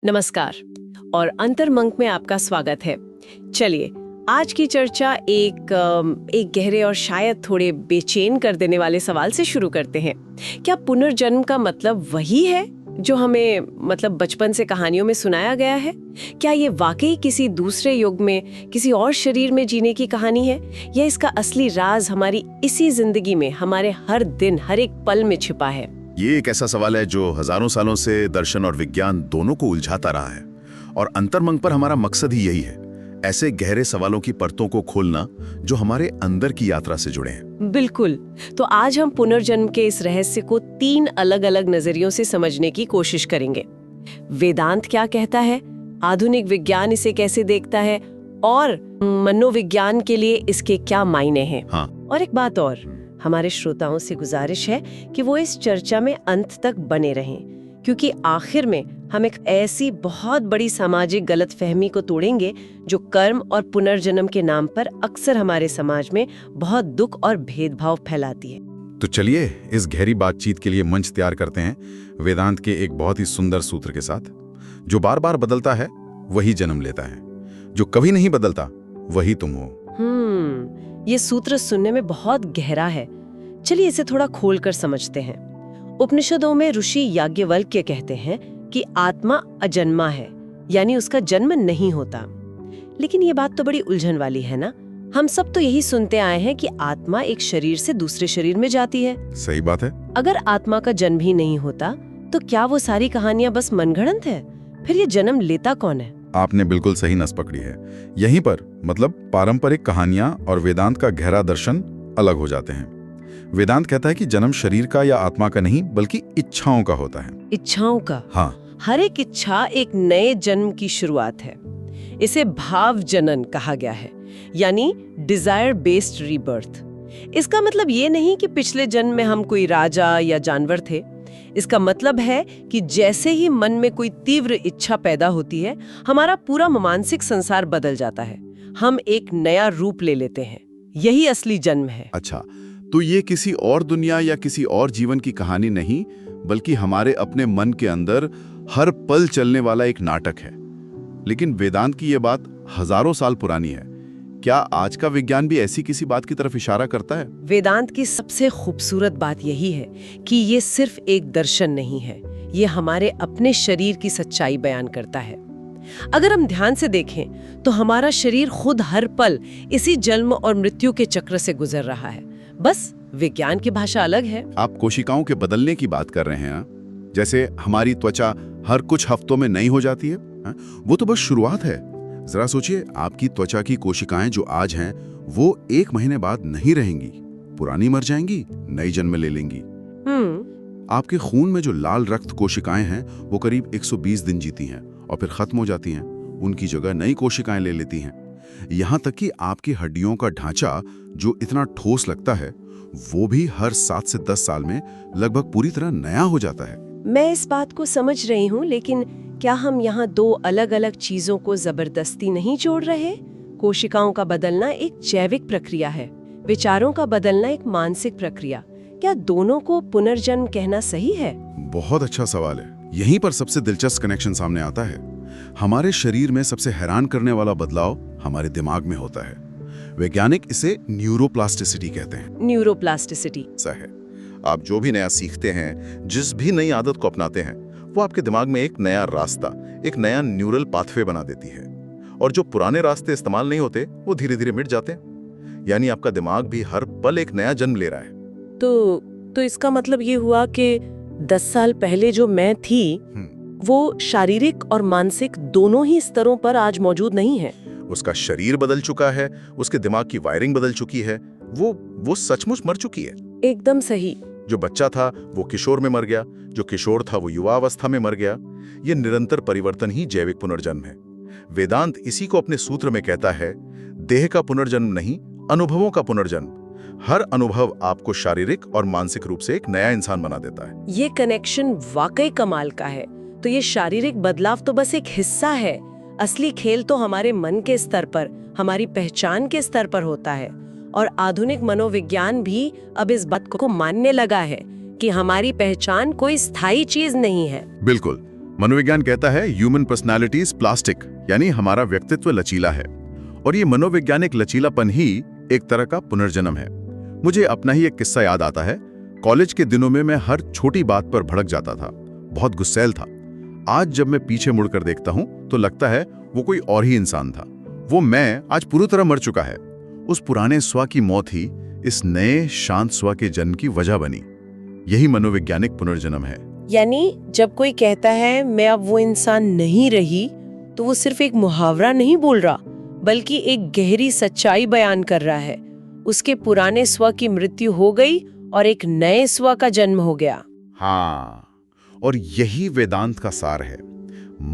नमस्कार और अंतर्मंक में आपका स्वागत है। चलिए, आज की चर्चा एक गहरे और शायद थोड़े बेचैन कर देने वाले सवाल से शुरू करते हैं। क्या पुनर्जन्म का मतलब वही है जो हमें बचपन से कहानियों में सुनाया गया है? क्या ये वाकई किसी दूसरे युग में किसी और शरीर में जीने की कहानी है, या इसका असली राज हमारी इसी जिंदगी में, हमारे हर दिन, हर एक पल में छिपा है? ये एक ऐसा सवाल है जो हजारों सालों से दर्शन और विज्ञान दोनों को उलझाता रहा है, और अंतर्मंक पर हमारा मकसद ही यही है, ऐसे गहरे सवालों की परतों को खोलना जो हमारे अंदर की यात्रा से जुड़े हैं। बिल्कुल। तो आज हम पुनर्जन्म के इस रहस्य को 3 अलग-अलग नजरियों से समझने की कोशिश करेंगे। वेदांत क्या कहता है, आधुनिक विज्ञान इसे कैसे देखता है, और मनोविज्ञान के लिए इसके क्या मायने हैं। हाँ। और एक बात और, हमारे श्रोताओं से गुजारिश है कि वो इस चर्चा में अंत तक बने रहें, क्योंकि आखिर में हम एक ऐसी बहुत बड़ी सामाजिक गलतफहमी को तोड़ेंगे जो कर्म और पुनर्जन्म के नाम पर अक्सर हमारे समाज में बहुत दुख और भेदभाव फैलाती है। तो चलिए इस गहरी बातचीत के लिए मंच तैयार करते हैं वेदांत के एक बहुत ही सुंदर सूत्र के साथ। जो बार बार बदलता है वही जन्म लेता है, जो कभी नहीं बदलता वही तुम हो। ये सूत्र सुनने में बहुत गहरा है। चलिए इसे थोड़ा खोलकर समझते हैं। उपनिषदों में ऋषि याज्ञवल्क्य कहते हैं कि आत्मा अजन्मा है, यानी उसका जन्म नहीं होता। लेकिन ये बात तो बड़ी उलझन वाली है ना। हम सब तो यही सुनते आए हैं कि आत्मा एक शरीर से दूसरे शरीर में जाती है। सही बात है। अगर आत्मा का जन्म ही नहीं होता तो क्या वो सारी कहानियां बस मनगढ़ंत है? फिर ये जन्म लेता कौन है? आपने बिल्कुल सही नस पकड़ी है। यहीं पर पारंपरिक कहानियां और वेदांत का गहरा दर्शन अलग हो जाते हैं। वेदांत कहता है कि जन्म शरीर का या आत्मा का नहीं बल्कि इच्छाओं का होता है। इच्छाओं का? हाँ। हर एक इच्छा एक नए जन्म की शुरुआत है। इसे भाव जनन कहा गया है, यानी डिजायर बेस्ड रीबर्थ। इसका मतलब ये नहीं कि पिछले जन्म में हम कोई राजा या जानवर थे। इसका मतलब है कि जैसे ही मन में कोई तीव्र इच्छा पैदा होती है, हमारा पूरा मानसिक संसार बदल जाता है। हम एक नया रूप ले लेते हैं। यही असली जन्म है। अच्छा, तो ये किसी और दुनिया या किसी और जीवन की कहानी नहीं, बल्कि हमारे अपने मन के अंदर हर पल चलने वाला एक नाटक है। लेकिन वेदांत की ये बात हजारों साल पुरानी है। क्या आज का विज्ञान भी ऐसी किसी बात की तरफ इशारा करता है? वेदांत की सबसे खूबसूरत बात यही है कि ये सिर्फ एक दर्शन नहीं है, ये हमारे अपने शरीर की सच्चाई बयान करता है। अगर हम ध्यान से देखें तो हमारा शरीर खुद हर पल इसी जन्म और मृत्यु के चक्र से गुजर रहा है। बस विज्ञान की भाषा अलग है। आप कोशिकाओं के बदलने की बात कर रहे हैं, हाँ? जैसे हमारी त्वचा हर कुछ हफ्तों में नई हो जाती है, हाँ? वो तो बस शुरुआत है। जरा सोचिए, आपकी त्वचा की कोशिकाएं जो आज हैं वो 1 महीने बाद नहीं रहेंगी, पुरानी मर जाएंगी, नई जन्म ले लेंगी। आपके खून में जो लाल रक्त कोशिकाएं हैं वो करीब 120 दिन जीती हैं और फिर खत्म हो जाती हैं। उनकी जगह नई कोशिकाएं ले लेती हैं। यहाँ तक कि आपकी हड्डियों का ढांचा जो इतना ठोस लगता है वो भी हर 7 से 10 साल में लगभग पूरी तरह नया हो जाता है। मैं इस बात को समझ रही हूँ, लेकिन क्या हम यहाँ 2 अलग-अलग चीजों को जबरदस्ती नहीं जोड़ रहे? कोशिकाओं का बदलना एक जैविक प्रक्रिया है, विचारों का बदलना एक मानसिक प्रक्रिया। क्या दोनों को पुनर्जन्म कहना सही है? बहुत अच्छा सवाल है। यहीं पर सबसे दिलचस्प कनेक्शन सामने आता है। हमारे शरीर में सबसे हैरान करने वाला बदलाव हमारे दिमाग में होता है। वैज्ञानिक इसे न्यूरोप्लास्टिसिटी कहते हैं। न्यूरोप्लास्टिसिटी ऐसा है, आप जो भी नया सीखते हैं, जिस भी नई आदत को अपनाते हैं, वो आपके दिमाग में एक नया रास्ता, एक नया न्यूरल पाथवे बना देती है। और जो पुराने रास्ते इस्तेमाल नहीं होते वो धीरे धीरे मिट जाते हैं। यानी आपका दिमाग भी हर पल एक नया जन्म ले रहा है। तो इसका मतलब ये हुआ कि 10 साल पहले जो मैं थी वो शारीरिक और मानसिक दोनों ही स्तरों पर आज मौजूद नहीं है। उसका शरीर बदल चुका है, उसके दिमाग की वायरिंग बदल चुकी है, वो सचमुच मर चुकी है। एकदम सही। जो बच्चा था वो किशोर में मर गया, जो किशोर था वो युवा अवस्था में मर गया। ये निरंतर परिवर्तन ही जैविक पुनर्जन्म है। वेदांत इसी को अपने सूत्र में कहता है, देह का पुनर्जन्म नहीं, अनुभवों का पुनर्जन्म। हर अनुभव आपको शारीरिक और मानसिक रूप से एक नया इंसान बना देता है। ये कनेक्शन वाकई कमाल का है। तो ये शारीरिक बदलाव तो बस एक हिस्सा है। असली खेल तो हमारे मन के स्तर पर, हमारी पहचान के स्तर पर होता है। और आधुनिक मनोविज्ञान भी अब इस बात को मानने लगा है कि हमारी पहचान कोई स्थायी चीज नहीं है। बिल्कुल। मनोविज्ञान कहता है ह्यूमन पर्सनालिटी इज प्लास्टिक, यानी हमारा व्यक्तित्व लचीला है। और ये मनोवैज्ञानिक लचीलापन ही एक तरह का पुनर्जन्म है। मुझे अपना ही एक किस्सा याद आता है। कॉलेज के दिनों में मैं हर छोटी बात पर भड़क जाता था, बहुत गुस्सैल था। आज जब मैं पीछे मुड़कर देखता हूं तो लगता है वो कोई और ही इंसान था। वो मैं आज पूरी तरह मर चुका है। उस पुराने स्व की मौत ही इस नए शांत स्व के जन्म की वजह बनी। यही मनोवैज्ञानिक पुनर्जन्म है। यानी जब कोई कहता है मैं अब वो इंसान नहीं रही, तो वो सिर्फ एक मुहावरा नहीं बोल रहा, बल्कि एक गहरी सच्चाई बयान कर रहा है। उसके पुराने स्व की मृत्यु हो गई और एक नए स्व का जन्म हो गया। हाँ, और यही वेदांत का सार है।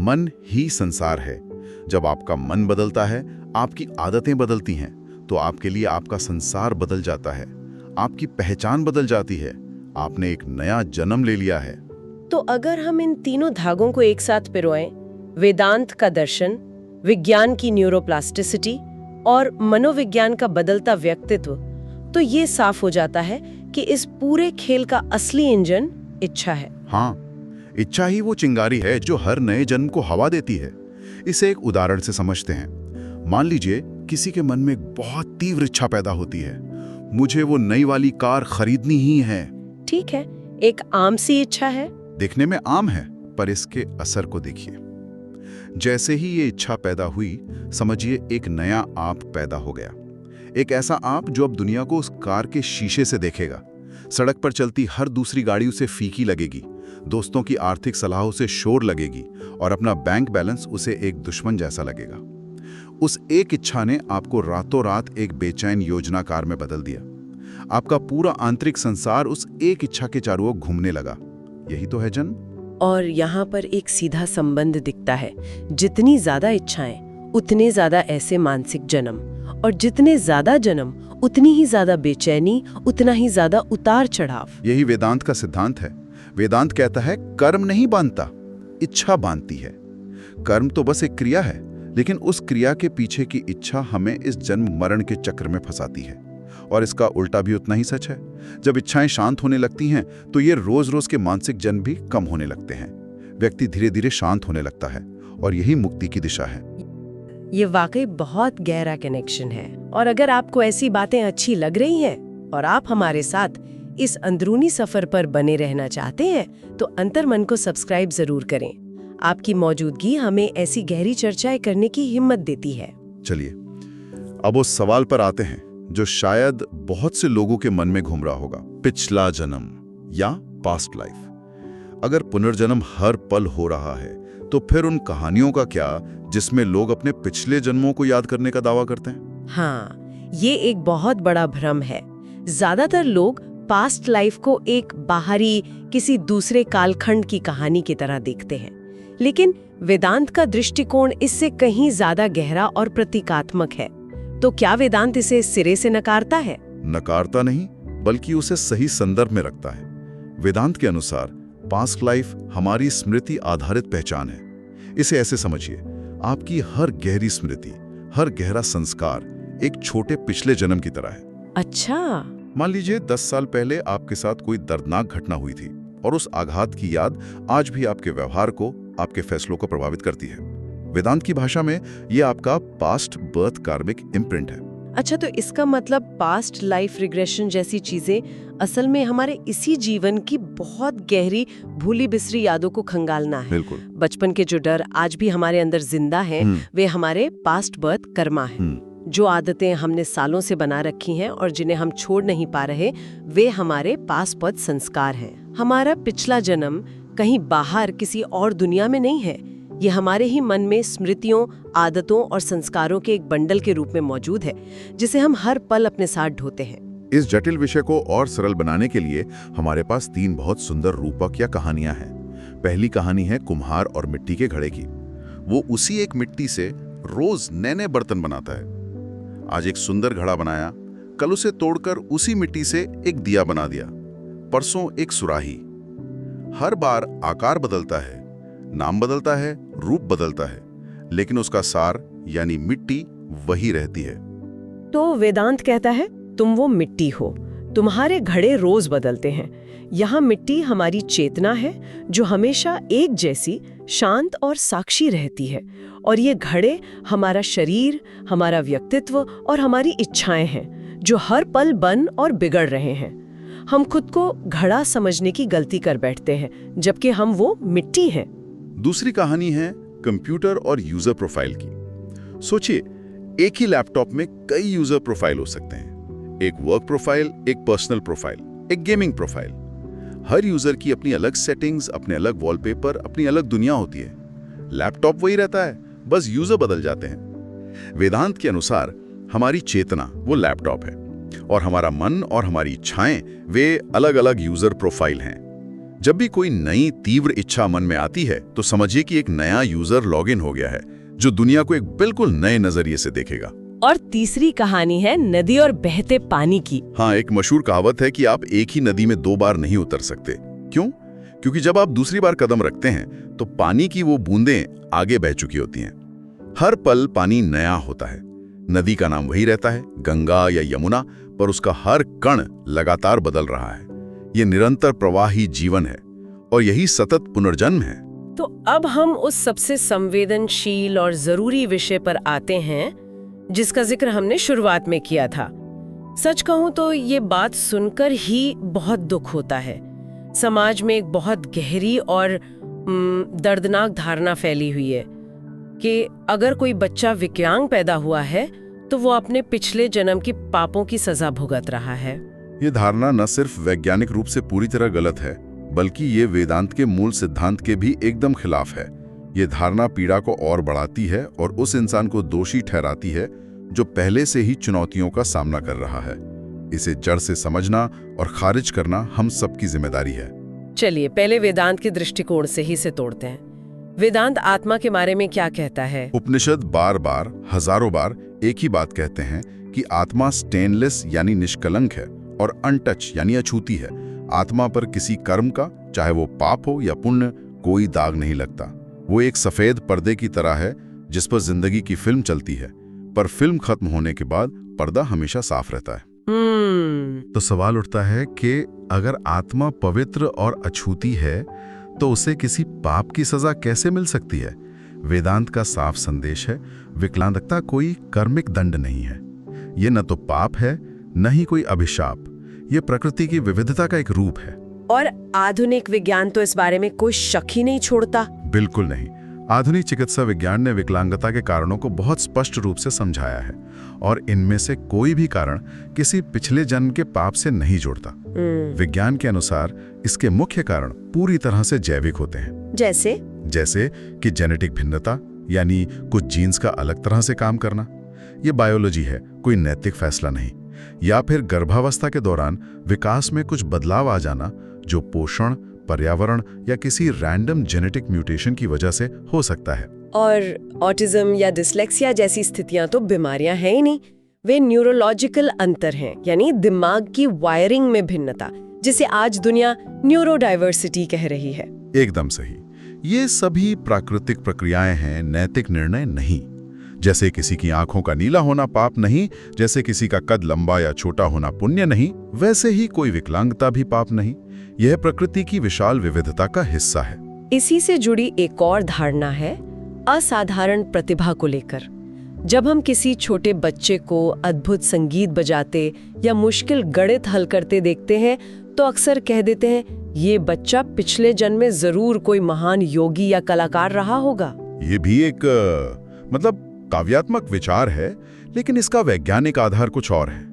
मन ही संसार है। जब आपका मन बदलता है, आपकी आदतें बदलती हैं, तो आपके लिए आपका संसार बदल जाता है, आपकी पहचान बदल जाती है, आपने एक नया जन्म ले लिया है। तो अगर हम इन तीनों धागों को एक साथ पिरोएं, वेदांत का दर्शन, विज्ञान की न्यूरोप्लास्टिसिटी और मनोविज्ञान का बदलता व्यक्तित्व, तो ये साफ हो जाता है कि इस पूरे खेल का असली इंजन इच्छा है। हाँ, इच्छा ही वो चिंगारी है जो हर नए जन्म को हवा देती है। इसे एक उदाहरण से समझते हैं। मान लीजिए किसी के मन में एक बहुत तीव्र इच्छा पैदा होती है, मुझे वो नई वाली कार खरीदनी ही है। ठीक है, एक आम सी इच्छा है। देखने में आम है, पर इसके असर को देखिए। जैसे ही ये इच्छा पैदा हुई, समझिए एक नया आप पैदा हो गया। एक ऐसा आप जो अब दुनिया को उस कार के शीशे से देखेगा। सड़क पर चलती हर दूसरी गाड़ी उसे फीकी लगेगी, दोस्तों की आर्थिक सलाहों से शोर लगेगी और अपना बैंक बैलेंस उसे एक दुश्मन जैसा लगेगा। उस एक इच्छा ने आपको रातों रात एक बेचैन योजनाकार में बदल दिया। आपका पूरा आंतरिक संसार उस एक इच्छा के चारों ओर घूमने लगा। यही तो है जन्म। और यहाँ पर एक सीधा संबंध दिखता है। जितनी ज्यादा इच्छाएं, उतने ज्यादा ऐसे मानसिक जन्म, और जितने ज्यादा जन्म, उतनी ही ज्यादा बेचैनी, उतना ही ज्यादा उतार चढ़ाव। यही वेदांत का सिद्धांत है। वेदांत कहता है कर्म नहीं बांधता, इच्छा बांधती है। कर्म तो बस एक क्रिया है, लेकिन उस क्रिया के पीछे की इच्छा हमें इस जन्म मरण के चक्र में फंसाती है। और इसका उल्टा भी उतना ही सच है। जब इच्छाएं शांत होने लगती हैं, तो ये रोज रोज के मानसिक जन्म भी कम होने लगते हैं। व्यक्ति धीरे धीरे शांत होने लगता है, और यही मुक्ति की दिशा है। ये वाकई बहुत गहरा कनेक्शन है। और अगर आपको ऐसी बातें अच्छी लग रही हैं और आप हमारे साथ इस अंदरूनी सफर पर बने रहना चाहते हैं, तो अंतर्मन को सब्सक्राइब जरूर करें। आपकी मौजूदगी हमें ऐसी गहरी चर्चाएं करने की हिम्मत देती है। चलिए अब उस सवाल पर आते हैं जो शायद बहुत से लोगों के मन में घूम रहा होगा। पिछला जन्म या पास्ट लाइफ। अगर पुनर्जन्म हर पल हो रहा है, तो फिर उन कहानियों का क्या जिसमें लोग अपने पिछले जन्मों को याद करने का दावा करते हैं? हाँ, ये एक बहुत बड़ा भ्रम है। ज्यादातर लोग पास्ट लाइफ को एक बाहरी किसी दूसरे कालखंड की कहानी की तरह देखते हैं, लेकिन वेदांत का दृष्टिकोण इससे कहीं ज्यादा गहरा और प्रतीकात्मक है। तो क्या वेदांत इसे सिरे से नकारता है? नकारता नहीं, बल्कि उसे सही संदर्भ में रखता है। वेदांत के अनुसार पास्ट लाइफ हमारी स्मृति आधारित पहचान है। इसे ऐसे समझिए, आपकी हर गहरी स्मृति, हर गहरा संस्कार एक छोटे पिछले जन्म की तरह है। अच्छा। मान लीजिए 10 साल पहले आपके साथ कोई दर्दनाक घटना हुई थी, और उस आघात की याद आज भी आपके व्यवहार को, आपके फैसलों को प्रभावित करती है। वेदांत की भाषा में ये आपका पास्ट बर्थ कार्मिक इम्प्रिंट है। अच्छा, तो इसका मतलब पास्ट लाइफ रिग्रेशन जैसी चीजें असल में हमारे इसी जीवन की बहुत गहरी भूली बिसरी यादों को खंगालना है। बिल्कुल। बचपन के जो डर आज भी हमारे अंदर जिंदा हैं, वे हमारे पास्ट बर्थ कर्मा हैं। जो आदतें हमने सालों से बना रखी हैं और जिन्हें हम छोड़ नहीं पा रहे, वे हमारे पास्ट बर्थ संस्कार हैं। हमारा पिछला जन्म कहीं बाहर किसी और दुनिया में नहीं है। ये हमारे ही मन में स्मृतियों, आदतों और संस्कारों के एक बंडल के रूप में मौजूद है, जिसे हम हर पल अपने साथ ढोते हैं। इस जटिल विषय को और सरल बनाने के लिए हमारे पास 3 बहुत सुंदर रूपक या कहानियां हैं। पहली कहानी है कुम्हार और मिट्टी के घड़े की। वो उसी एक मिट्टी से रोज नए नए बर्तन बनाता है। आज एक सुंदर घड़ा बनाया, कल उसे तोड़कर उसी मिट्टी से एक दिया बना दिया, परसों एक सुराही। हर बार आकार बदलता है, नाम बदलता है, रूप बदलता है, लेकिन उसका सार यानी मिट्टी वही रहती है। तो वेदांत कहता है तुम वो मिट्टी हो, तुम्हारे घड़े रोज बदलते हैं। यहाँ मिट्टी हमारी चेतना है जो हमेशा एक जैसी शांत और साक्षी रहती है, और ये घड़े हमारा शरीर, हमारा व्यक्तित्व और हमारी इच्छाएं हैं जो हर पल बन और बिगड़ रहे हैं। हम खुद को घड़ा समझने की गलती कर बैठते हैं, जबकि हम वो मिट्टी हैं। दूसरी कहानी है कंप्यूटर और यूजर प्रोफाइल की। सोचिए, एक ही लैपटॉप में कई यूजर प्रोफाइल हो सकते हैं। एक वर्क प्रोफाइल, एक पर्सनल प्रोफाइल, एक गेमिंग प्रोफाइल। हर यूजर की अपनी अलग सेटिंग्स, अपने अलग वॉलपेपर, अपनी अलग दुनिया होती है। लैपटॉप वही रहता है, बस यूजर बदल जाते हैं। वेदांत के अनुसार हमारी चेतना वो लैपटॉप है और हमारा मन और हमारी इच्छाएं वे अलग अलग यूजर प्रोफाइल हैं। जब भी कोई नई तीव्र इच्छा मन में आती है तो समझिए कि एक नया यूजर लॉगिन हो गया है जो दुनिया को एक बिल्कुल नए नजरिए से देखेगा। और तीसरी कहानी है नदी और बहते पानी की। हाँ, एक मशहूर कहावत है कि आप एक ही नदी में 2 बार नहीं उतर सकते। क्यों? क्योंकि जब आप दूसरी बार कदम रखते हैं तो पानी की वो बूंदें आगे बह चुकी होती हैं। हर पल पानी नया होता है। नदी का नाम वही रहता है, गंगा या यमुना, पर उसका हर कण लगातार बदल रहा है। ये निरंतर प्रवाही जीवन है और यही सतत पुनर्जन्म है। तो अब हम उस सबसे संवेदनशील और जरूरी विषय पर आते हैं जिसका जिक्र हमने शुरुआत में किया था। सच कहूं तो ये बात सुनकर ही बहुत दुख होता है। समाज में एक बहुत गहरी और दर्दनाक धारणा फैली हुई है कि अगर कोई बच्चा विकलांग पैदा हुआ है तो वो अपने पिछले जन्म की पापों की सजा भुगत रहा है। ये धारणा न सिर्फ वैज्ञानिक रूप से पूरी तरह गलत है, बल्कि ये वेदांत के मूल सिद्धांत के भी एकदम खिलाफ है। ये धारणा पीड़ा को और बढ़ाती है और उस इंसान को दोषी ठहराती है जो पहले से ही चुनौतियों का सामना कर रहा है। इसे जड़ से समझना और खारिज करना हम सबकी जिम्मेदारी है। चलिए पहले वेदांत के दृष्टिकोण से ही इसे तोड़ते हैं। वेदांत आत्मा के बारे में क्या कहता है? उपनिषद बार बार, हजारों बार एक ही बात कहते हैं कि आत्मा स्टेनलेस यानी निष्कलंक है और अनटच यानी अछूती है। आत्मा पर किसी कर्म का, चाहे वो पाप हो या पुण्य, कोई दाग नहीं लगता। वो एक सफेद पर्दे की तरह है जिस पर जिंदगी की फिल्म चलती है, पर फिल्म खत्म होने के बाद पर्दा हमेशा साफ रहता है। तो सवाल उठता है कि अगर आत्मा पवित्र और अछूती है तो उसे किसी पाप की सजा कैसे मिल सकती है? वेदांत का साफ संदेश है, विकलांगता कोई कर्मिक दंड नहीं है। ये न तो पाप है, न ही कोई अभिशाप। ये प्रकृति की विविधता का एक रूप है। और आधुनिक विज्ञान तो इस बारे में कोई शक ही नहीं छोड़ता। बिल्कुल नहीं। आधुनिक चिकित्सा विज्ञान ने विकलांगता के कारणों को बहुत स्पष्ट रूप से समझाया है और इनमें से कोई भी कारण किसी पिछले जन्म के पाप से नहीं जोड़ता। विज्ञान के अनुसार इसके मुख्य कारण पूरी तरह से जैविक होते हैं। जैसे कि जेनेटिक भिन्नता, यानी कुछ जीन्स का अलग तरह से काम करना। ये बायोलॉजी है, कोई नैतिक फैसला नहीं। या फिर गर्भावस्था के दौरान विकास में कुछ बदलाव आ जाना जो पोषण, पर्यावरण या किसी रैंडम जेनेटिक म्यूटेशन की वजह से हो सकता है। और ऑटिज्म या डिसलेक्सिया जैसी स्थितियां तो बीमारियां हैं ही नहीं, वे न्यूरोलॉजिकल अंतर हैं, यानी दिमाग की वायरिंग में भिन्नता, जिसे आज दुनिया न्यूरोडाइवर्सिटी कह रही है। एकदम सही। ये सभी प्राकृतिक प्रक्रियाएं हैं, नैतिक निर्णय नहीं। जैसे किसी की आंखों का नीला होना पाप नहीं, जैसे किसी का कद लंबा या छोटा होना पुण्य नहीं, वैसे ही कोई विकलांगता भी पाप नहीं। यह प्रकृति की विशाल विविधता का हिस्सा है। इसी से जुड़ी एक और धारणा है असाधारण प्रतिभा को लेकर। जब हम किसी छोटे बच्चे को अद्भुत संगीत बजाते या मुश्किल गणित हल करते देखते हैं तो अक्सर कह देते हैं ये बच्चा पिछले जन्म में जरूर कोई महान योगी या कलाकार रहा होगा। ये भी एक काव्यात्मक विचार है, लेकिन इसका वैज्ञानिक आधार कुछ और है।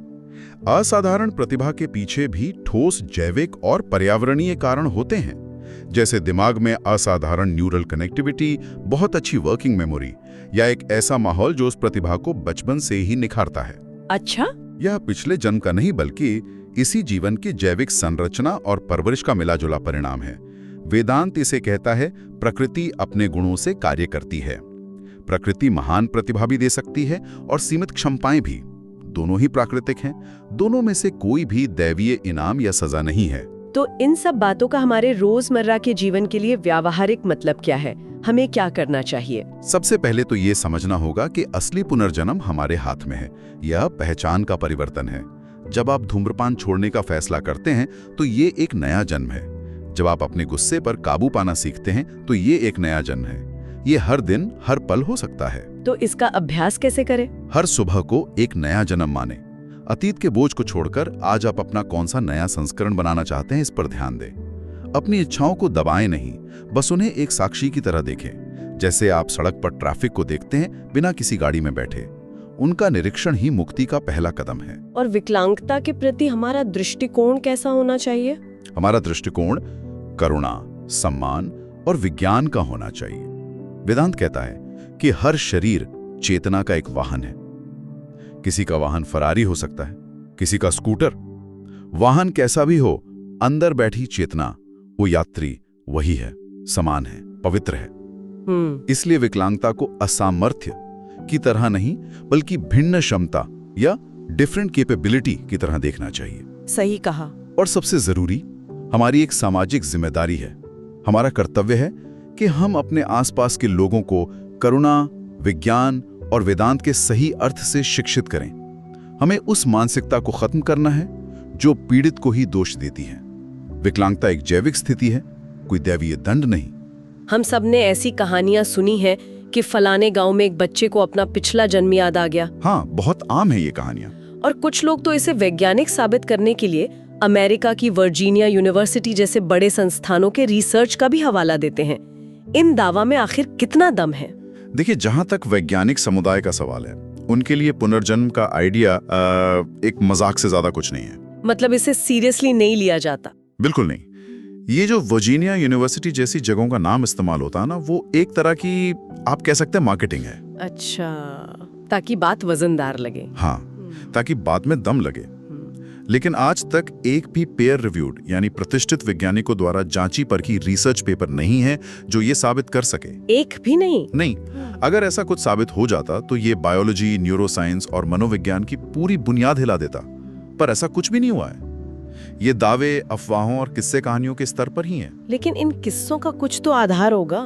असाधारण प्रतिभा के पीछे भी ठोस जैविक और पर्यावरणीय कारण होते हैं, जैसे दिमाग में असाधारण न्यूरल कनेक्टिविटी, बहुत अच्छी वर्किंग मेमोरी या एक ऐसा माहौल जो उस प्रतिभा को बचपन से ही निखारता है। अच्छा, यह पिछले जन्म का नहीं बल्कि इसी जीवन की जैविक संरचना और परवरिश का मिलाजुला परिणाम है। वेदांत इसे कहता है प्रकृति अपने गुणों से कार्य करती है। प्रकृति महान प्रतिभा भी दे सकती है और सीमित क्षमताएं भी। दोनों ही प्राकृतिक हैं। दोनों में से कोई भी दैवीय इनाम या सजा नहीं है। तो इन सब बातों का हमारे रोजमर्रा के जीवन के लिए व्यावहारिक मतलब क्या है? हमें क्या करना चाहिए? सबसे पहले तो ये समझना होगा कि असली पुनर्जन्म हमारे हाथ में है। यह पहचान का परिवर्तन है। जब आप धूम्रपान छोड़ने का फैसला करते हैं तो ये एक नया जन्म है। जब आप अपने गुस्से पर काबू पाना सीखते हैं तो ये एक नया जन्म है। ये हर दिन, हर पल हो सकता है। तो इसका अभ्यास कैसे करें? हर सुबह को एक नया जन्म माने। अतीत के बोझ को छोड़कर आज आप अपना कौन सा नया संस्करण बनाना चाहते हैं, इस पर ध्यान दें। अपनी इच्छाओं को दबाएं नहीं, बस उन्हें एक साक्षी की तरह देखें। जैसे आप सड़क पर ट्रैफिक को देखते हैं बिना किसी गाड़ी में बैठे। उनका निरीक्षण ही मुक्ति का पहला कदम है। और विकलांगता के प्रति हमारा दृष्टिकोण कैसा होना चाहिए? हमारा दृष्टिकोण करुणा, सम्मान और विज्ञान का होना चाहिए। वेदांत कहता है कि हर शरीर चेतना का एक वाहन है। किसी का वाहन फरारी हो सकता है, किसी का स्कूटर। वाहन कैसा भी हो, अंदर बैठी चेतना, वो यात्री वही है, समान है, पवित्र है। इसलिए विकलांगता को असामर्थ्य की तरह नहीं बल्कि भिन्न क्षमता या डिफरेंट कैपेबिलिटी की तरह देखना चाहिए। सही कहा। और सबसे जरूरी, हमारी एक सामाजिक जिम्मेदारी है। हमारा कर्तव्य है कि हम अपने आसपास के लोगों को करुणा, विज्ञान और वेदांत के सही अर्थ से शिक्षित करें। हमें उस मानसिकता को खत्म करना है जो पीड़ित को ही दोष देती है। विकलांगता एक जैविक स्थिति है, कोई दैवीय दंड नहीं। हम सब ने ऐसी कहानियां सुनी हैं कि फलाने गांव में एक बच्चे को अपना पिछला जन्म याद आ गया। हाँ, बहुत आम है ये कहानियां। और कुछ लोग तो इसे वैज्ञानिक साबित करने के लिए अमेरिका की वर्जीनिया यूनिवर्सिटी जैसे बड़े संस्थानों के रिसर्च का भी हवाला देते हैं। इन दावा में आखिर कितना दम है? देखिए, जहां तक वैज्ञानिक समुदाय का सवाल है, उनके लिए पुनर्जन्म का आइडिया एक मजाक से ज्यादा कुछ नहीं है। मतलब इसे सीरियसली नहीं लिया जाता? बिल्कुल नहीं। ये जो वर्जीनिया यूनिवर्सिटी जैसी जगहों का नाम इस्तेमाल होता है ना, वो एक तरह की आप कह सकते हैं मार्केटिंग है। अच्छा, ताकि बात वजनदार लगे। हाँ, ताकि बाद में दम लगे। लेकिन आज तक एक भी पेयर रिव्यूड यानी प्रतिष्ठित वैज्ञानिकों द्वारा जांची परखी रिसर्च पेपर नहीं है जो ये साबित कर सके। एक भी नहीं? नहीं। अगर ऐसा कुछ साबित हो जाता तो ये बायोलॉजी, न्यूरोसाइंस और मनोविज्ञान की पूरी बुनियाद हिला देता। पर ऐसा कुछ भी नहीं हुआ है। ये दावे, अफवाहों और किस्से कहानियों के स्तर पर ही हैं। लेकिन इन किस्सों का कुछ तो आधार होगा।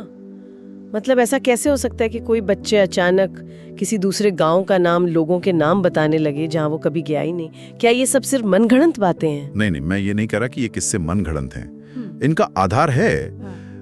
मतलब ऐसा कैसे हो सकता है कि कोई बच्चे अचानक किसी दूसरे गांव का नाम लोगों के नाम बताने लगे जहां वो कभी गया ही नहीं? क्या ये सब सिर्फ मनगढ़ंत बातें हैं? नहीं, मैं ये नहीं कह रहा कि ये किस्से मनगढ़ंत हैं। इनका आधार है,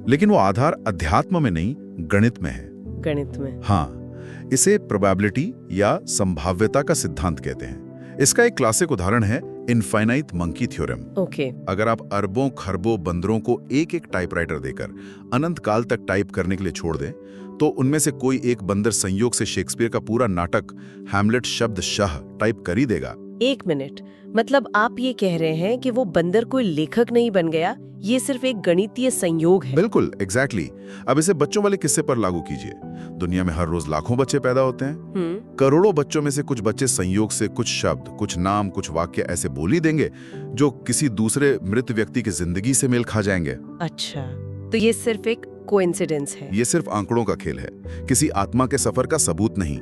लेकिन वो आधार अध्यात्म में नहीं, गणित में है। गणित में? हाँ, इसे प्रोबेबिलिटी या संभाव्यता का सिद्धांत कहते हैं। इसका एक क्लासिक उदाहरण है इनफाइनाइट मंकी थ्योरम। ओके। अगर आप अरबों खरबों बंदरों को एक एक टाइपराइटर देकर अनंत काल तक टाइप करने के लिए छोड़ दें, तो उनमें से कोई एक बंदर संयोग से शेक्सपियर का पूरा नाटक हैमलेट शब्दशः टाइप कर ही देगा। एक मिनट, मतलब आप ये कह रहे हैं कि वो बंदर कोई लेखक नहीं बन गया, ये सिर्फ एक गणितीय संयोग है? बिल्कुल, एग्जैक्टली। अब इसे बच्चों वाले किस्से पर लागू कीजिए। दुनिया में हर रोज लाखों बच्चे पैदा होते हैं। करोड़ों बच्चों में से कुछ बच्चे संयोग से कुछ शब्द, कुछ नाम, कुछ वाक्य ऐसे बोल ही देंगे जो किसी दूसरे मृत व्यक्ति की जिंदगी से मेल खा जाएंगे। अच्छा, तो ये सिर्फ एक कोइंसिडेंस है? ये सिर्फ आंकड़ों का खेल है, किसी आत्मा के सफर का सबूत नहीं।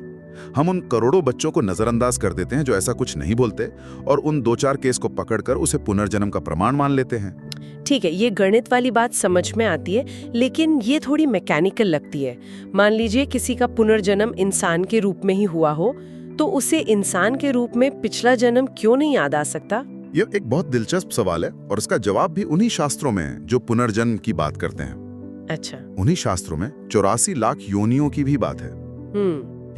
हम उन करोड़ों बच्चों को नजरअंदाज कर देते हैं जो ऐसा कुछ नहीं बोलते, और उन 2-4 केस को पकड़कर उसे पुनर्जन्म का प्रमाण मान लेते हैं। ठीक है, ये गणित वाली बात समझ में आती है, लेकिन ये थोड़ी मैकेनिकल लगती है। मान लीजिए किसी का पुनर्जन्म इंसान के रूप में ही हुआ हो, तो उसे इंसान के रूप में पिछला जन्म क्यों नहीं याद आ सकता? ये एक बहुत दिलचस्प सवाल है, और इसका जवाब भी उन्हीं शास्त्रों में है जो पुनर्जन्म की बात करते हैं। अच्छा। उन्हीं शास्त्रों में 84 लाख योनियों की भी बात है।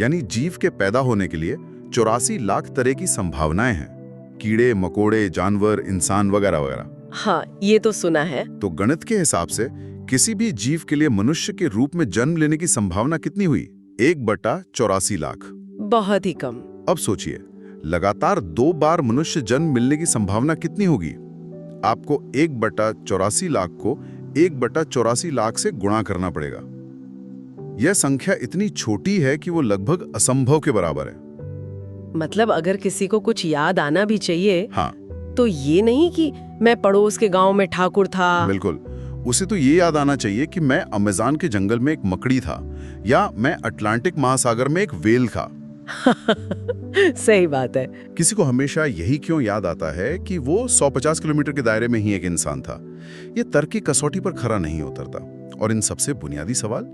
यानी जीव के पैदा होने के लिए 84 लाख तरह की संभावनाएं हैं। कीड़े मकोड़े, जानवर, इंसान वगैरह वगैरह। हाँ, ये तो सुना है। तो गणित के हिसाब से किसी भी जीव के लिए मनुष्य के रूप में जन्म लेने की संभावना कितनी हुई? 1/84 लाख। बहुत ही कम। अब सोचिए, लगातार 2 बार मनुष्य जन्म मिलने की संभावना कितनी होगी? आपको 1/84 लाख को 1/84 लाख से गुणा करना पड़ेगा। यह संख्या इतनी छोटी है कि वो लगभग असंभव के बराबर है। मतलब अगर किसी को कुछ याद आना भी चाहिए, हाँ, तो ये नहीं कि मैं पड़ोस के गांव में ठाकुर था। बिल्कुल, उसे तो ये याद आना चाहिए कि मैं अमेज़न के जंगल में एक मकड़ी था, या मैं अटलांटिक महासागर में एक व्हेल था। सही बात है। किसी को हमेशा यही क्यों याद आता है कि वो 150 किलोमीटर के दायरे में ही एक इंसान था? ये तर्क की कसौटी पर खरा नहीं उतरता। और इन सबसे बुनियादी सवाल,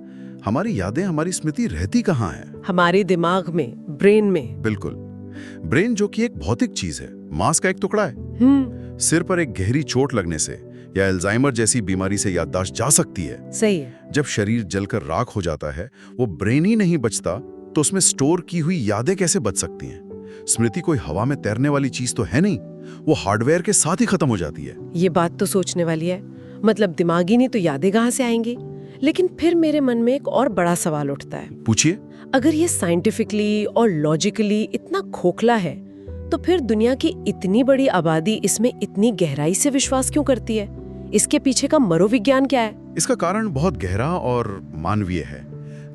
हमारी यादें, हमारी स्मृति रहती कहाँ है? हमारे दिमाग में, ब्रेन में। बिल्कुल, ब्रेन जो कि एक भौतिक चीज है, मांस का एक टुकड़ा है। सिर पर एक गहरी चोट लगने से या अल्जाइमर जैसी बीमारी से याददाश्त जा सकती है। सही है। जब शरीर जलकर राख हो जाता है, वो ब्रेन ही नहीं बचता, तो उसमें स्टोर की हुई यादें कैसे बच सकती हैं? स्मृति कोई हवा में तैरने वाली चीज तो है नहीं, वो हार्डवेयर के साथ ही खत्म हो जाती है। ये बात तो सोचने वाली है। मतलब दिमागी नहीं तो यादें कहाँ से आएंगी? लेकिन फिर मेरे मन में एक और बड़ा सवाल उठता है। पूछिए। अगर ये साइंटिफिकली और लॉजिकली इतना खोखला है, तो फिर दुनिया की इतनी बड़ी आबादी इसमें इतनी गहराई से विश्वास क्यों करती है? इसके पीछे का मनोविज्ञान क्या है? इसका कारण बहुत गहरा और मानवीय है।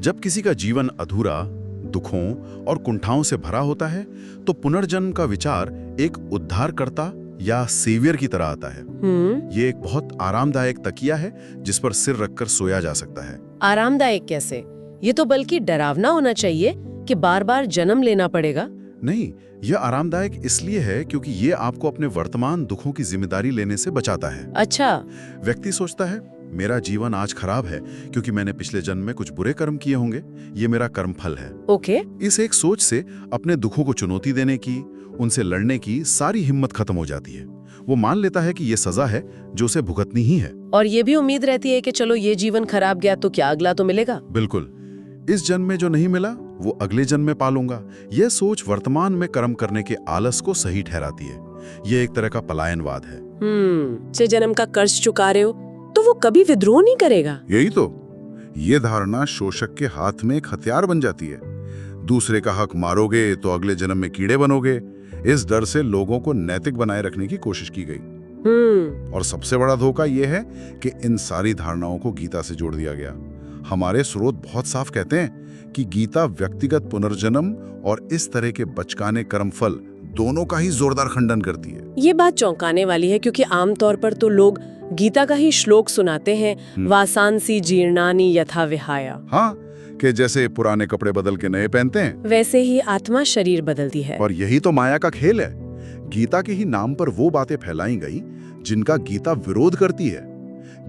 जब किसी का जीवन अधूरा, दुखों और कुंठाओं से भरा होता है, तो पुनर्जन्म का विचार एक उद्धारकर्ता या सेवियर की तरह आता है। ये एक बहुत आरामदायक तकिया है जिस पर सिर रखकर सोया जा सकता है। आरामदायक कैसे? ये तो बल्कि डरावना होना चाहिए कि बार बार जन्म लेना पड़ेगा। नहीं, यह आरामदायक इसलिए है क्योंकि ये आपको अपने वर्तमान दुखों की जिम्मेदारी लेने से बचाता है। अच्छा। व्यक्ति सोचता है, मेरा जीवन आज खराब है क्योंकि मैंने पिछले जन्म में कुछ बुरे कर्म किए होंगे, ये मेरा कर्मफल है। ओके। इस एक सोच से अपने दुखों को चुनौती देने की, उनसे लड़ने की सारी हिम्मत खत्म हो जाती है। वो मान लेता है कि ये सजा है जो उसे भुगतनी ही है। और ये भी उम्मीद रहती है कि चलो ये जीवन खराब गया तो क्या अगला तो मिलेगा। बिल्कुल। इस जन्म में जो नहीं मिला वो अगले जन्म में पालूंगा। यह सोच वर्तमान में कर्म करने के आलस को सही ठहराती है। यह एक तरह का पलायनवाद है। से जन्म का कर्ज चुका रहे हो तो वो कभी विद्रोह नहीं करेगा। यही तो। ये धारणा शोषक के हाथ में एक हथियार बन जाती है। दूसरे का हक मारोगे तो अगले जन्म में कीड़े बनोगे। इस डर से लोगों को नैतिक बनाए रखने की कोशिश की गई। और सबसे बड़ा धोखा यह है कि इन सारी धारणाओं को गीता से जोड़ दिया गया। हमारे स्रोत बहुत साफ कहते हैं कि गीता व्यक्तिगत पुनर्जन्म और इस तरह के बचकाने कर्मफल दोनों का ही जोरदार खंडन करती है। ये बात चौंकाने वाली है क्योंकि आमतौर पर तो लोग गीता का ही श्लोक सुनाते हैं, वासांसी जीर्णानि यथा विहाया। हाँ, कि जैसे पुराने कपड़े बदल के नए पहनते हैं, वैसे ही आत्मा शरीर बदलती है। और यही तो माया का खेल है। गीता के ही नाम पर वो बातें फैलाई गई जिनका गीता विरोध करती है।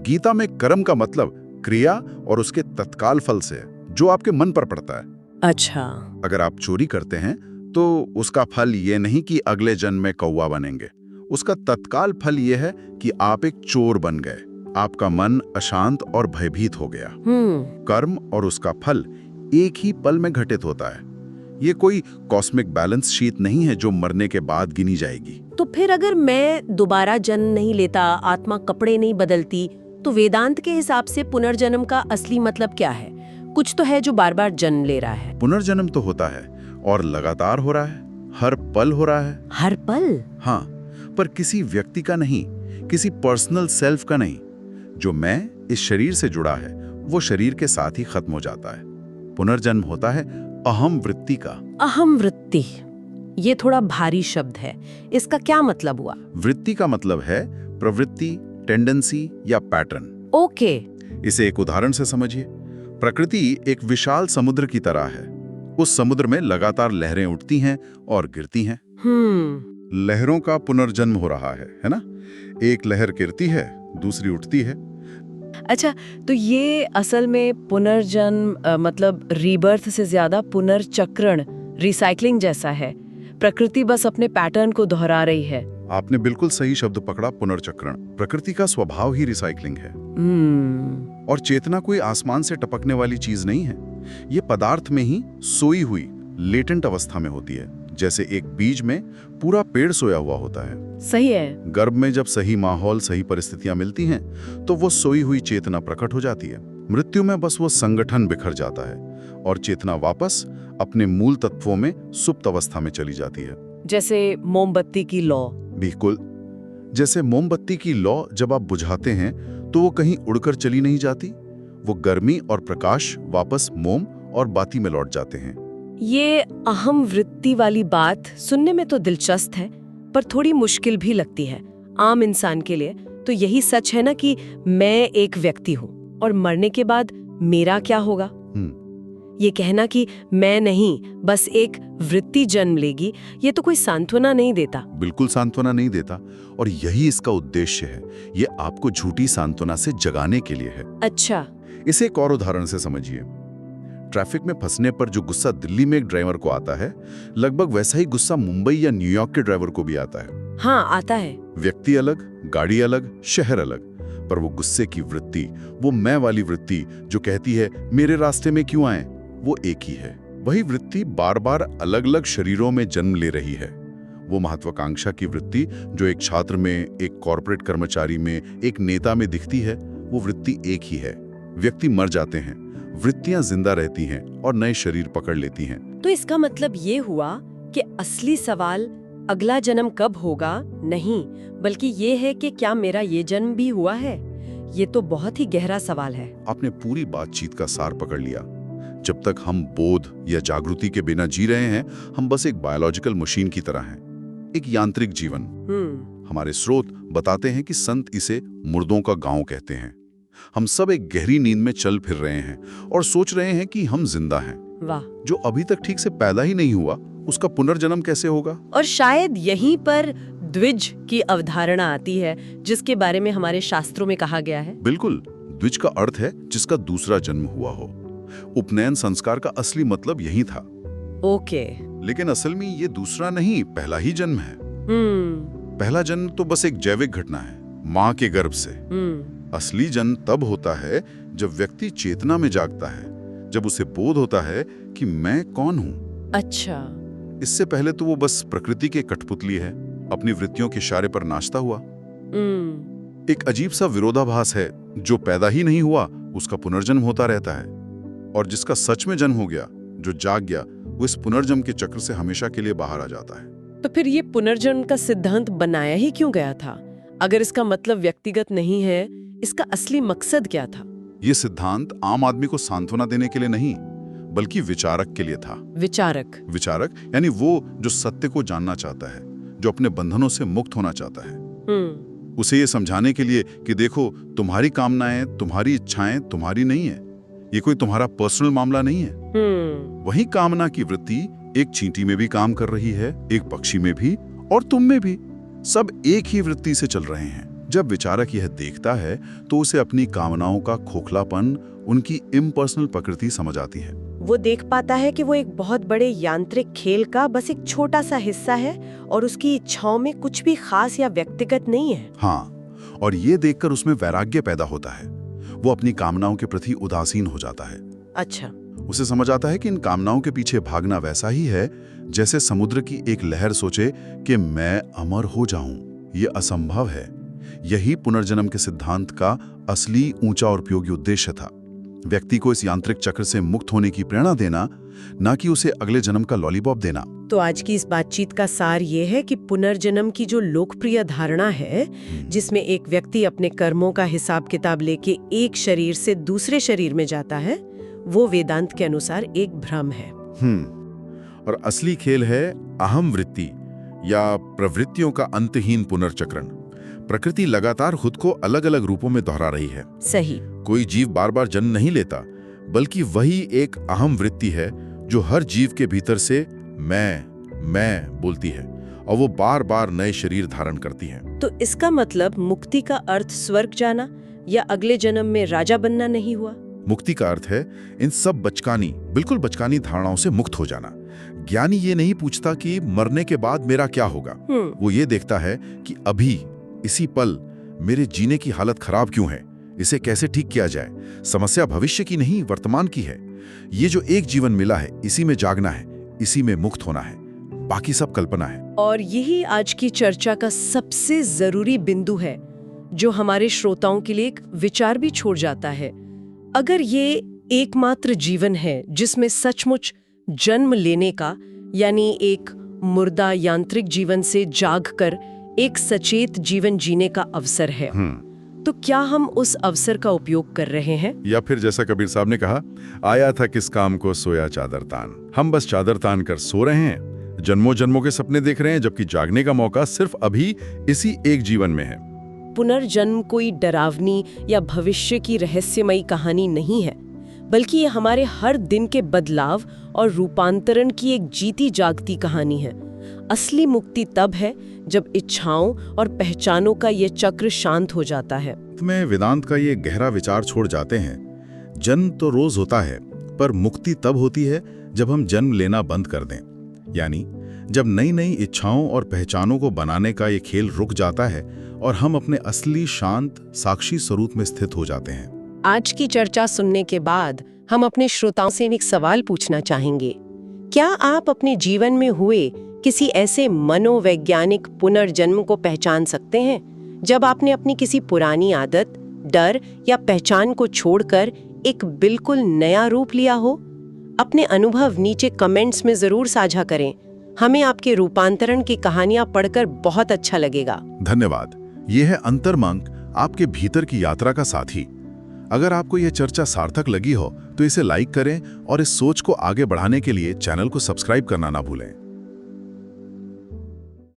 गीता में कर्म का मतलब क्रिया और उसके तत्काल फल से जो आपके मन पर पड़ता है। अच्छा। अगर आप चोरी करते हैं तो उसका फल ये नहीं कि अगले जन्म में कौवा बनेंगे। उसका तत्काल फल ये है कि आप एक चोर बन गए। आपका मन अशांत और भयभीत हो गया। कर्म और उसका फल एक ही पल में घटित होता है। ये कोई कॉस्मिक बैलेंस शीट नहीं है जो मरने के बाद गिनी जाएगी। तो फिर अगर मैं दोबारा जन्म नहीं लेता, आत्मा कपड़े नहीं बदलती, तो वेदांत के हिसाब से पुनर्जन्म का असली मतलब क्या है? कुछ तो है जो बार बार जन्म ले रहा है। पुनर्जन्म तो होता है और लगातार हो रहा है, हर पल हो रहा है। हर पल? हाँ, पर किसी व्यक्ति का नहीं, किसी पर्सनल सेल्फ का नहीं। जो मैं इस शरीर से जुड़ा है वो शरीर के साथ ही खत्म हो जाता है। पुनर्जन्म होता है अहम वृत्ति का। अहम वृत्ति, ये थोड़ा भारी शब्द है, इसका क्या मतलब हुआ? वृत्ति का मतलब है प्रवृत्ति, टेंडेंसी या पैटर्न। ओके। इसे एक उदाहरण से समझिए। प्रकृति एक विशाल समुद्र की तरह है। उस समुद्र में लगातार लहरें उठती हैं और गिरती हैं। लहरों का पुनर्जन्म हो रहा है ना? एक लहर गिरती है, दूसरी उठती है। अच्छा, तो ये असल में पुनर्जन्म मतलब रीबर्थ से ज्यादा पुनर्चक्रण, रिसाइकलिंग जैसा है। प्रकृति बस अपने पैटर्न को दोहरा रही है। आपने बिल्कुल सही शब्द पकड़ा, पुनर्चक्रण। प्रकृति का स्वभाव ही रिसाइकलिंग है। और चेतना कोई आसमान से टपकने वाली चीज नहीं है। ये पदार्थ में ही सोई हुई लेटेंट अवस्था में होती है। जैसे एक बीज में पूरा पेड़ सोया हुआ होता है। सही है। गर्भ में जब सही माहौल, सही परिस्थितियां मिलती हैं तो वो सोई हुई चेतना प्रकट हो जाती है। मृत्यु में बस वो संगठन बिखर जाता है और चेतना वापस अपने मूल तत्वों में सुप्त अवस्था में चली जाती है। जैसे मोमबत्ती की लौ। बिल्कुल। जैसे मोमबत्ती की लौ जब आप बुझाते हैं तो वो कहीं उड़कर चली नहीं जाती। वो गर्मी और प्रकाश वापस मोम और बाती में लौट जाते हैं। ये अहम वृत्ति वाली बात सुनने में तो दिलचस्प है, पर थोड़ी मुश्किल भी लगती है आम इंसान के लिए। तो यही सच है ना कि मैं एक व्यक्ति हूँ और मरने के बाद मेरा क्या होगा? ये कहना कि मैं नहीं, बस एक वृत्ति जन्म लेगी, ये तो कोई सांत्वना नहीं देता। बिल्कुल सांत्वना नहीं देता। और यही इसका उद्देश्य है। ये आपको झूठी सांत्वना से जगाने के लिए है। अच्छा। इसे एक और उदाहरण से समझिए। ट्रैफिक में फंसने पर जो गुस्सा दिल्ली में एक ड्राइवर को आता है, लगभग वैसा ही गुस्सा मुंबई या न्यूयॉर्क के ड्राइवर को भी आता है। हाँ, आता है। व्यक्ति अलग, गाड़ी अलग, शहर अलग, पर वो गुस्से की वृत्ति, वो मैं वाली वृत्ति जो कहती है मेरे रास्ते में क्यों आए, वो एक ही है। वही वृत्ति बार बार अलग अलग शरीरों में जन्म ले रही है। वो महत्वाकांक्षा की वृत्ति जो एक छात्र में, एक कॉर्पोरेट कर्मचारी में, एक नेता में दिखती है, वो वृत्ति एक ही है। व्यक्ति मर जाते हैं, वृत्तियां जिंदा रहती हैं और नए शरीर पकड़ लेती हैं। तो इसका मतलब ये हुआ कि असली सवाल अगला जन्म कब होगा नहीं, बल्कि ये है कि क्या मेरा ये जन्म भी हुआ है। ये तो बहुत ही गहरा सवाल है। आपने पूरी बातचीत का सार पकड़ लिया। जब तक हम बोध या जागृति के बिना जी रहे हैं, हम बस एक बायोलॉजिकल मशीन की तरह हैं, एक यांत्रिक जीवन। हमारे स्रोत बताते हैं कि संत इसे मुर्दों का गांव कहते हैं। हम सब एक गहरी नींद में चल फिर रहे हैं और सोच रहे हैं कि हम जिंदा हैं। वाह। जो अभी तक ठीक से पैदा ही नहीं हुआ, उसका पुनर्जन्म कैसे होगा? और शायद यहीं पर द्विज की अवधारणा आती है, जिसके बारे में हमारे शास्त्रों में कहा गया है। बिल्कुल, द्विज का अर्थ है जिसका दूसरा जन्म हुआ हो। उपनयन संस्कार का असली मतलब यही था। ओके। लेकिन असल में ये दूसरा नहीं, पहला ही जन्म है। पहला जन्म तो बस एक जैविक घटना है, माँ के गर्भ से। असली जन्म तब होता है जब व्यक्ति चेतना में जागता है, जब उसे बोध होता है कि मैं कौन हूँ। अच्छा। इससे पहले तो वो बस प्रकृति के कठपुतली है, अपनी वृत्तियों के इशारे पर नाचता हुआ। एक अजीब सा विरोधाभास है। जो पैदा ही नहीं हुआ उसका पुनर्जन्म होता रहता है, और जिसका सच में जन्म हो गया, जो जाग गया, वो इस पुनर्जन्म के चक्र से हमेशा के लिए बाहर आ जाता है। तो फिर ये पुनर्जन्म का सिद्धांत बनाया ही क्यों गया था? अगर इसका मतलब व्यक्तिगत नहीं है, इसका असली मकसद क्या था? ये सिद्धांत आम आदमी को सांत्वना देने के लिए नहीं, बल्कि विचारक के लिए था। विचारक यानी वो जो सत्य को जानना चाहता है, जो अपने बंधनों से मुक्त होना चाहता है। उसे ये समझाने के लिए कि देखो, तुम्हारी कामनाएं, तुम्हारी इच्छाएं तुम्हारी नहीं है, ये कोई तुम्हारा पर्सनल मामला नहीं है। वही कामना की वृत्ति एक चींटी में भी काम कर रही है, एक पक्षी में भी, और तुम में भी। सब एक ही वृत्ति से चल रहे हैं। जब विचारक यह देखता है तो उसे अपनी कामनाओं का खोखलापन, उनकी इम्पर्सनल प्रकृति समझ आती है। वो देख पाता है कि वो एक बहुत बड़े यांत्रिक खेल का बस एक छोटा सा हिस्सा है, और उसकी इच्छाओं में कुछ भी खास या व्यक्तिगत नहीं है। हाँ, और ये देखकर उसमें वैराग्य पैदा होता है। वो अपनी कामनाओं के प्रति उदासीन हो जाता है। अच्छा। उसे समझ आता है कि इन कामनाओं के पीछे भागना वैसा ही है जैसे समुद्र की एक लहर सोचे कि मैं अमर हो जाऊं। ये असंभव है। यही पुनर्जन्म के सिद्धांत का असली ऊंचा और उपयोगी उद्देश्य था। व्यक्ति को इस यांत्रिक चक्र से मुक्त होने की प्रेरणा देना, ना कि उसे अगले जन्म का लॉलीपॉप देना। तो आज की इस बातचीत का सार ये है कि पुनर्जन्म की जो लोकप्रिय धारणा है, जिसमें एक व्यक्ति अपने कर्मों का हिसाब किताब लेके एक शरीर से दूसरे शरीर में जाता है, वो वेदांत के अनुसार एक भ्रम है। और असली खेल है अहम वृत्ति या प्रवृत्तियों का अंतहीन पुनर्चक्रण। प्रकृति लगातार खुद को अलग अलग रूपों में दोहरा रही है। सही। कोई जीव बार बार जन्म नहीं लेता, बल्कि वही एक अहम वृत्ति है जो हर जीव के भीतर से मैं बोलती है, और वो बार बार नए शरीर धारण करती है। तो इसका मतलब मुक्ति का अर्थ स्वर्ग जाना या अगले जन्म में राजा बनना नहीं हुआ। मुक्ति का अर्थ है इन सब बिल्कुल बचकानी धारणाओं से मुक्त हो जाना। ज्ञानी ये नहीं पूछता कि मरने के बाद मेरा क्या होगा। वो ये देखता है कि अभी इसी पल मेरे जीने की हालत खराब क्यों है, इसे कैसे ठीक किया जाए। समस्या भविष्य की नहीं, वर्तमान की है। ये जो एक जीवन मिला है, इसी में जागना है, इसी में मुक्त होना है, बाकी सब कल्पना है। और यही आज की चर्चा का सबसे जरूरी बिंदु है, जो हमारे श्रोताओं के लिए एक विचार भी छोड़ जाता है। अगर ये एकमात्र जीवन है जिसमें सचमुच जन्म लेने का, यानी एक मुर्दा यांत्रिक जीवन से जागकर एक सचेत जीवन जीने का अवसर है, तो क्या हम उस अवसर का उपयोग कर रहे हैं? या फिर जैसा कबीर साहब ने कहा, आया था किस काम को सोया चादर तान। हम बस चादर तान कर सो रहे हैं, जन्मों जन्मों के सपने देख रहे हैं, जबकि जागने का मौका सिर्फ अभी इसी एक जीवन में है। पुनर्जन्म कोई डरावनी या भविष्य की रहस्यमयी कहानी नहीं है, बल्कि ये हमारे हर दिन के बदलाव और रूपांतरण की एक जीती जागती कहानी है। असली मुक्ति तब है जब इच्छाओं और पहचानों का ये चक्र शांत हो जाता है। में वेदांत का ये गहरा विचार छोड़ जाते हैं। जन्म तो रोज होता है, पर मुक्ति तब होती है जब हम जन्म लेना बंद कर दें, यानी जब नई नई इच्छाओं और पहचानों को बनाने का ये खेल रुक जाता है और हम अपने असली शांत साक्षी स्वरूप में स्थित हो जाते हैं। आज की चर्चा सुनने के बाद हम अपने श्रोताओं से एक सवाल पूछना चाहेंगे। क्या आप अपने जीवन में हुए किसी ऐसे मनोवैज्ञानिक पुनर्जन्म को पहचान सकते हैं जब आपने अपनी किसी पुरानी आदत, डर या पहचान को छोड़कर एक बिल्कुल नया रूप लिया हो? अपने अनुभव नीचे कमेंट्स में जरूर साझा करें। हमें आपके रूपांतरण की कहानियां पढ़कर बहुत अच्छा लगेगा। धन्यवाद। ये है अंतर्मंक, आपके भीतर की यात्रा का साथी। अगर आपको यह चर्चा सार्थक लगी हो तो इसे लाइक करें और इस सोच को आगे बढ़ाने के लिए चैनल को सब्सक्राइब करना ना भूलें।